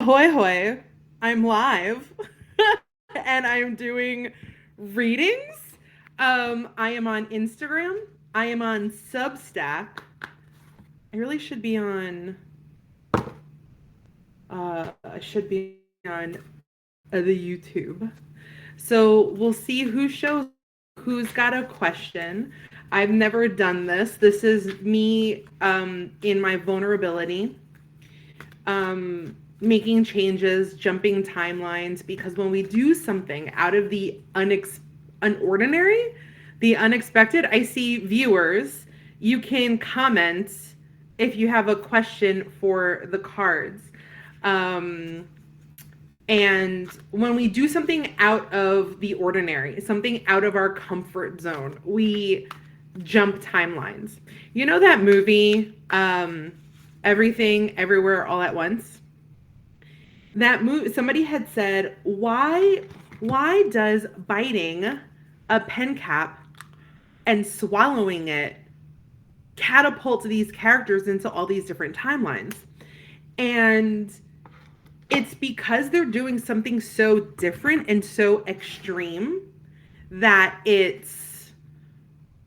Hoy hoy, I'm live and I'm doing readings. I am on Instagram. I am on Substack. I really should be on I should be on the YouTube. So we'll see who shows who's got a question. I've never done this. This is me in my vulnerability. Making changes, jumping timelines, because when we do something out of the unordinary, the unexpected, I see viewers, you can comment if you have a question for the cards. Um, and when we do something out of the ordinary, something out of our comfort zone, we jump timelines. You know that movie, Everything, Everywhere, All at Once? That movie, somebody had said, why does biting a pen cap and swallowing it catapult these characters into all these different timelines? And it's because they're doing something so different and so extreme that it's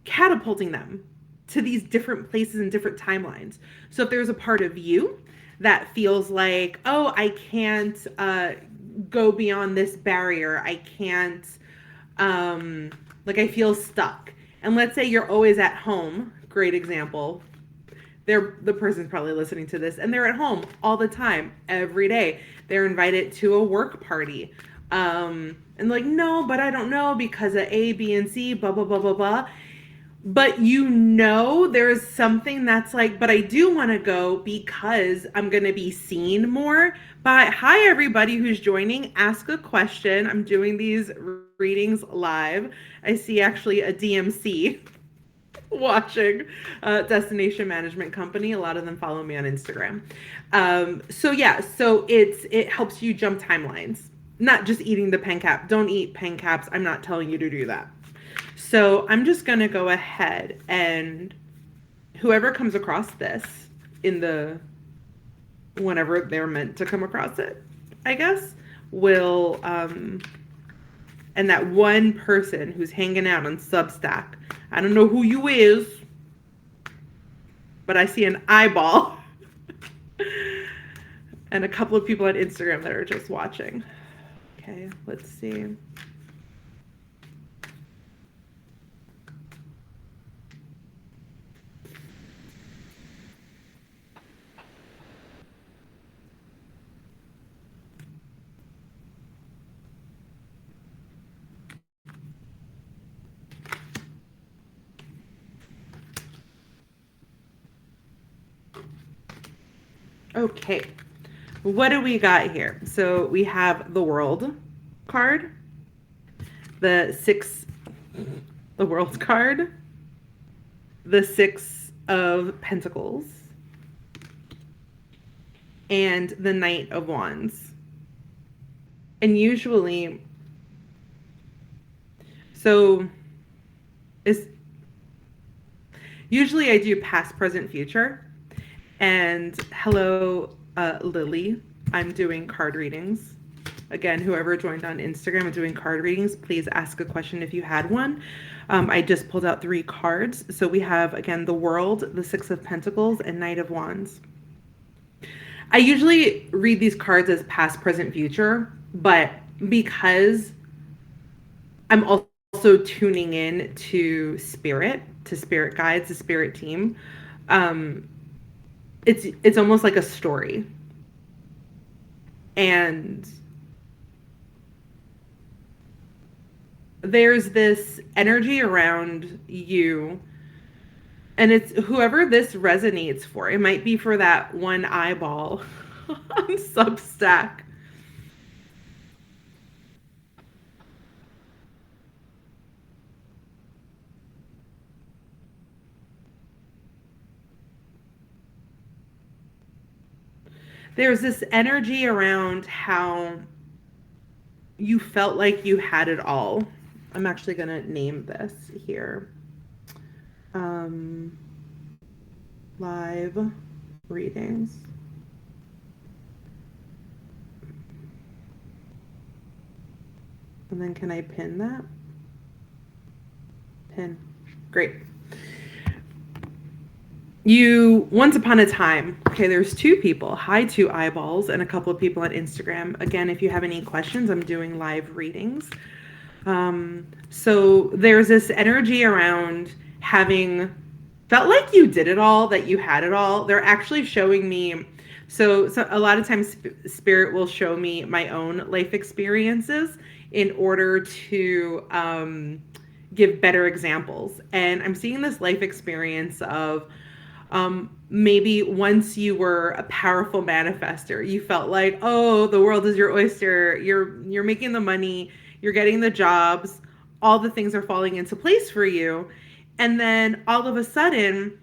catapulting them to these different places and different timelines. So if there's a part of you that feels like, oh, I can't go beyond this barrier, I can't, like I feel stuck. And let's say you're always at home, great example. The person's probably listening to this and they're at home all the time, every day. They're invited to a work party. And like, no, but I don't know because of A, B, and C, blah, blah, blah, blah, blah. But you know, there's something that's like, but I do want to go because I'm going to be seen more. But hi, everybody who's joining. Ask a question. I'm doing these readings live. I see actually a DMC watching, Destination Management Company. A lot of them follow me on Instagram. So yeah, so it helps you jump timelines. Not just eating the pen cap. Don't eat pen caps. I'm not telling you to do that. So I'm just going to go ahead and whoever comes across this in the whenever they're meant to come across it, I guess, will and that one person who's hanging out on Substack, I don't know who you is, but I see an eyeball and a couple of people on Instagram that are just watching. Okay, let's see. Okay, what do we got here? So we have the World card, the the World card, the Six of Pentacles, and the Knight of Wands. And so is usually I do past, present, future. And hello, Lily. I'm doing card readings. Again, whoever joined on Instagram and doing card readings, please ask a question if you had one. I just pulled out 3 cards. So we have, again, the World, the Six of Pentacles, and Knight of Wands. I usually read these cards as past, present, future, but because I'm also tuning in to spirit guides, to spirit team, it's almost like a story. And there's this energy around you, and it's whoever this resonates for. It might be for that one eyeball on Substack. There's this energy around how you felt like you had it all. I'm actually going to name this here. Um, Live readings. And then can I pin that? Pin. Great. You, once upon a time, okay, there's two people, hi two eyeballs, and a couple of people on Instagram. Again, if you have any questions, I'm doing live readings. So there's this energy around having felt like you did it all, that you had it all. They're actually showing me. So a lot of times spirit will show me my own life experiences in order to give better examples. And I'm seeing this life experience of maybe once you were a powerful manifester, you felt like, oh, the world is your oyster. You're making the money, you're getting the jobs, all the things are falling into place for you. And then all of a sudden,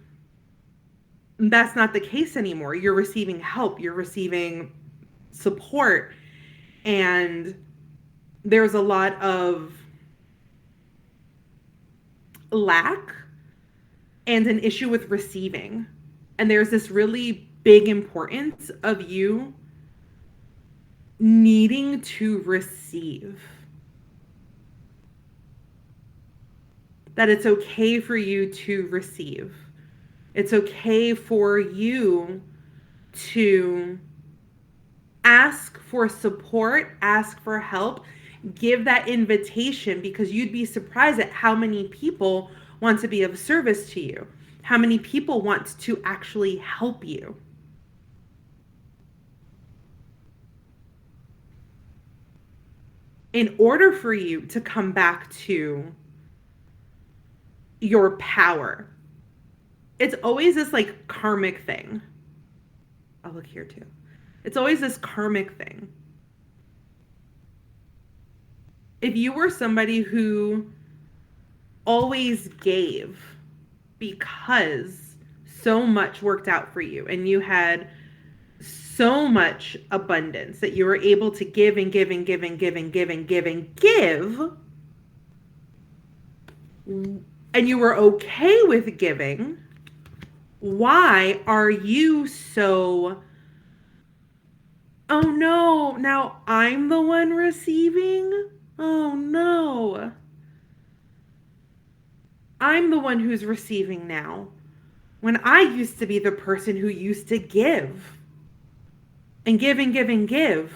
that's not the case anymore. You're receiving help, you're receiving support, and there's a lot of lack and an issue with receiving. And there's this really big importance of you needing to receive. That it's okay for you to receive. It's okay for you to ask for support, ask for help, give that invitation, because you'd be surprised at how many people want to be of service to you, how many people want to actually help you. In order for you to come back to your power, it's always this like karmic thing. I'll look here too. It's always this karmic thing. If you were somebody who always gave because so much worked out for you and you had so much abundance that you were able to give and give and give and give and give and give and give, and you were okay with giving, why are you so, oh no, now I'm the one receiving? Oh no. I'm the one who's receiving now, when I used to be the person who used to give and give and give and give.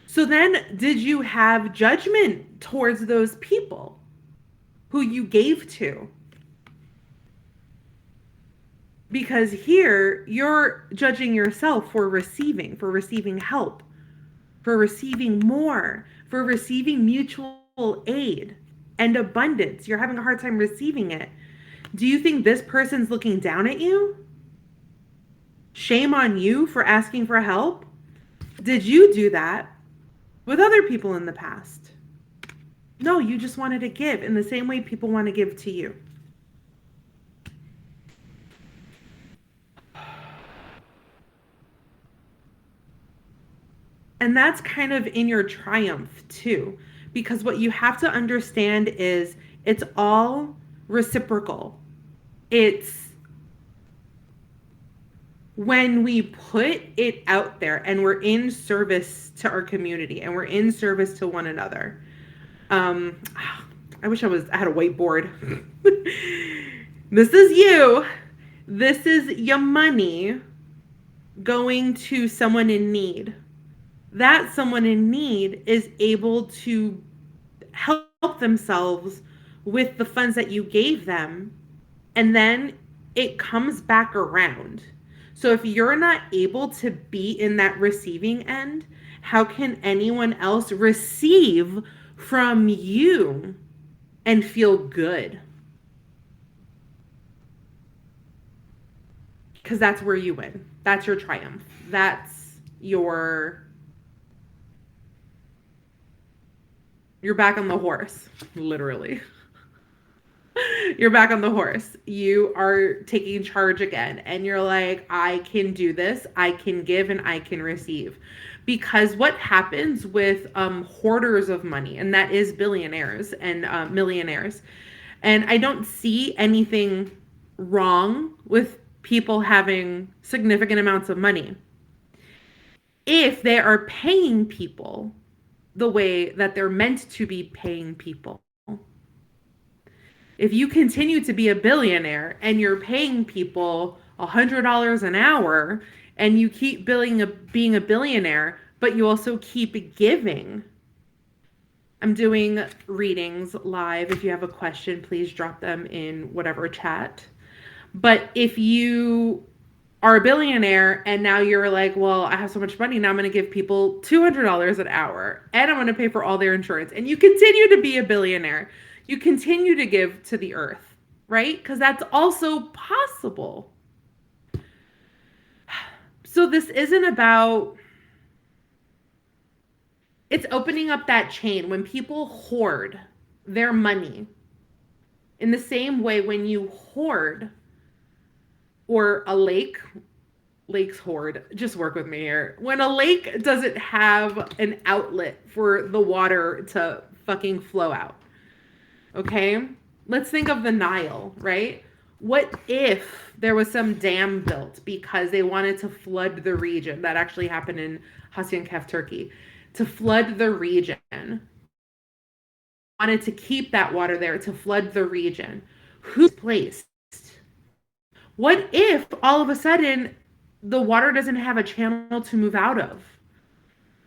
So then did you have judgment towards those people who you gave to? Because here you're judging yourself for receiving help, for receiving more, for receiving mutual aid and abundance. You're having a hard time receiving it. Do you think this person's looking down at you? Shame on you for asking for help? Did you do that with other people in the past? No, you just wanted to give in the same way people want to give to you. And that's kind of in your triumph too, because what you have to understand is it's all reciprocal. It's when we put it out there and we're in service to our community and we're in service to one another. I wish I had a whiteboard. This is you. This is your money going to someone in need. That someone in need is able to help themselves with the funds that you gave them, and then it comes back around. So if you're not able to be in that receiving end, how can anyone else receive from you and feel good? Because that's where you win. That's your triumph. That's you're back on the horse, literally. You're back on the horse. You are taking charge again. And you're like, I can do this. I can give and I can receive. Because what happens with hoarders of money, and that is billionaires and millionaires. And I don't see anything wrong with people having significant amounts of money if they are paying people the way that they're meant to be paying people. If you continue to be a billionaire and you're paying people $100 an hour and you keep being a billionaire, but you also keep giving. I'm doing readings live. If you have a question, please drop them in whatever chat. But if you are a billionaire and now you're like, well, I have so much money, now I'm going to give people $200 an hour and I'm going to pay for all their insurance. And you continue to be a billionaire. You continue to give to the earth, right? Because that's also possible. So this isn't about, it's opening up that chain when people hoard their money. In the same way, when you hoard, or a lakes hoard, just work with me here. When a lake doesn't have an outlet for the water to fucking flow out, okay? Let's think of the Nile, right? What if there was some dam built because they wanted to flood the region? That actually happened in Hasyankeyf, Turkey. To flood the region. Wanted to keep that water there to flood the region. Who's placed? What if all of a sudden the water doesn't have a channel to move out of?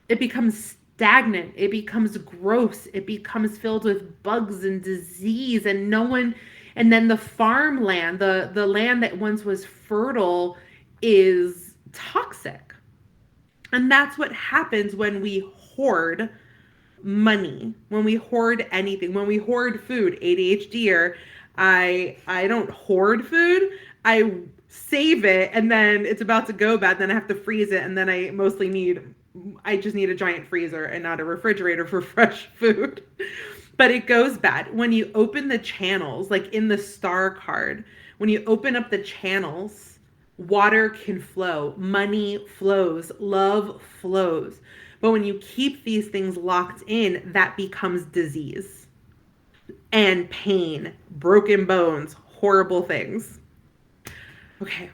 It becomes stagnant. It becomes gross. It becomes filled with bugs and disease and no one, and then the farmland, the land that once was fertile is toxic. And that's what happens when we hoard money, when we hoard anything, when we hoard food. ADHD, I don't hoard food. I save it and then it's about to go bad. Then I have to freeze it. And then I just need a giant freezer and not a refrigerator for fresh food. But it goes bad. When you open the channels, like in the star card, when you open up the channels, water can flow, money flows, love flows. But when you keep these things locked in, that becomes disease and pain, broken bones, horrible things. Okay.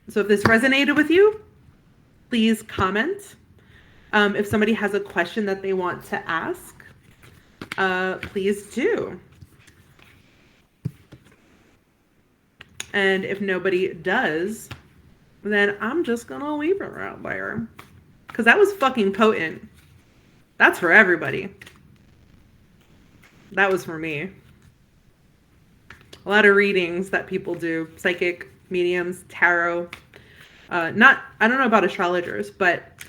So if this resonated with you, please comment. If somebody has a question that they want to ask, please do. And if nobody does, then I'm just going to leave it right there. Because that was fucking potent. That's for everybody. That was for me. A lot of readings that people do. Psychic, mediums, tarot. I don't know about astrologers, but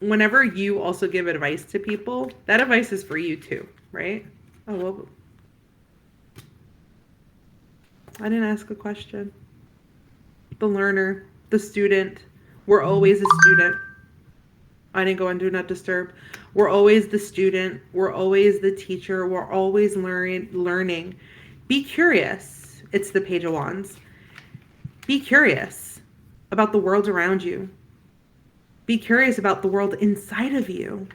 whenever you also give advice to people, that advice is for you too, right? Oh, well, I didn't ask a question. The learner, the student, we're always a student. I didn't go on Do Not Disturb. We're always the student. We're always the teacher. We're always learning. Be curious. It's the Page of Wands. Be curious about the world around you. Be curious about the world inside of you.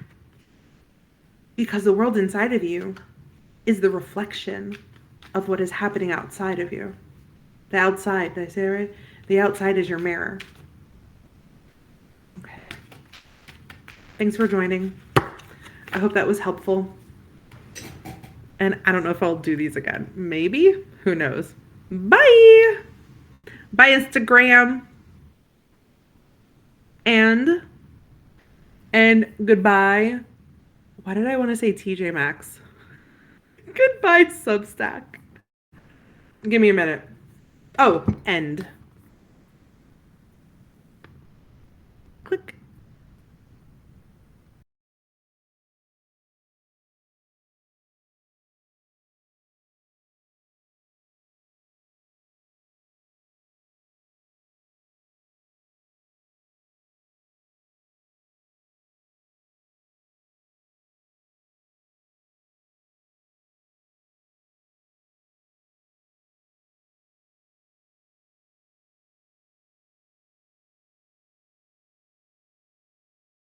Because the world inside of you is the reflection of what is happening outside of you. The outside, did I say it right? The outside is your mirror. Okay. Thanks for joining. I hope that was helpful. And I don't know if I'll do these again. Maybe. Who knows? Bye. Bye, Instagram. And goodbye. Why did I want to say TJ Maxx? Goodbye, Substack. Give me a minute. Oh, end. Click.